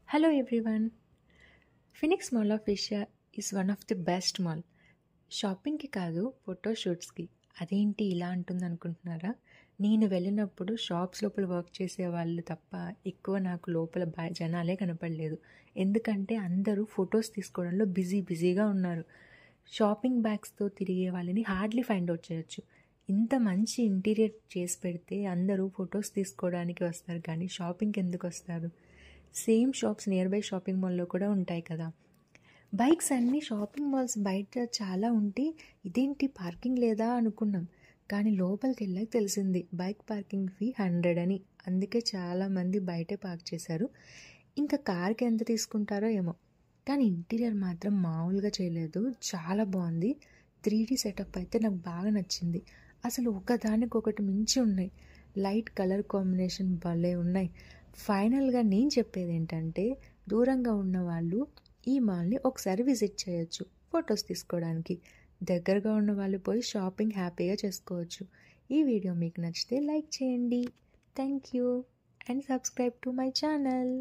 Hello everyone. Phoenix Mall of Asia is one of the best mall. షాపింగ్‌కి కాదు ఫోటోషూట్స్‌కి. అదేంటి ఇలా అంటుందనుకుంటున్నారా? నేను వెళ్ళినప్పుడు షాప్స్ లోపల వర్క్ చేసేవాళ్ళు తప్ప ఎక్కువ నాకు లోపల జనాలే కనపడలేదు. ఎందుకంటే అందరూ ఫోటోస్ తీసుకోవడంలో బిజీగా ఉన్నారు. షాపింగ్ బ్యాగ్స్‌తో తిరిగే వాళ్ళని హార్డ్‌లీ ఫైండ్ ఔట్ చేయొచ్చు. ఇంత మంచి ఇంటీరియర్ చేసి పెడితే అందరూ ఫోటోస్ తీసుకోవడానికి వస్తారు కానీ షాపింగ్‌కి ఎందుకొస్తారు? Same shops near by shopping మాల్‌లో కూడా ఉంటాయి కదా! బైక్స్ అన్నీ షాపింగ్ మాల్స్ బయట చాలా ఉంటే ఇదేంటి పార్కింగ్ లేదా అనుకున్నాం. కానీ లోపలికెళ్ళాక తెలిసింది బైక్ పార్కింగ్ ఫీ 100 అని. అందుకే చాలామంది బయటే పార్క్ చేశారు. ఇంకా కార్‌కి ఎంత తీసుకుంటారో ఏమో! కానీ ఇంటీరియర్ మాత్రం మామూలుగా చేయలేదు. చాలా బాగుంది. 3D సెటప్ అయితే నాకు బాగా నచ్చింది. అసలు ఒకదానికొకటి మించి ఉన్నాయి. లైట్ కలర్ కాంబినేషన్ భలే ఉన్నాయి. ఫైనల్గా నేను చెప్పేది ఏంటంటే దూరంగా ఉన్న వాళ్ళు ఈ మాల్ని ఒకసారి విజిట్ చేయొచ్చు ఫొటోస్ తీసుకోవడానికి. దగ్గరగా ఉన్న వాళ్ళు పోయి షాపింగ్ హ్యాపీగా చేసుకోవచ్చు. ఈ వీడియో మీకు నచ్చితే లైక్ చేయండి. Thank you and subscribe to my channel.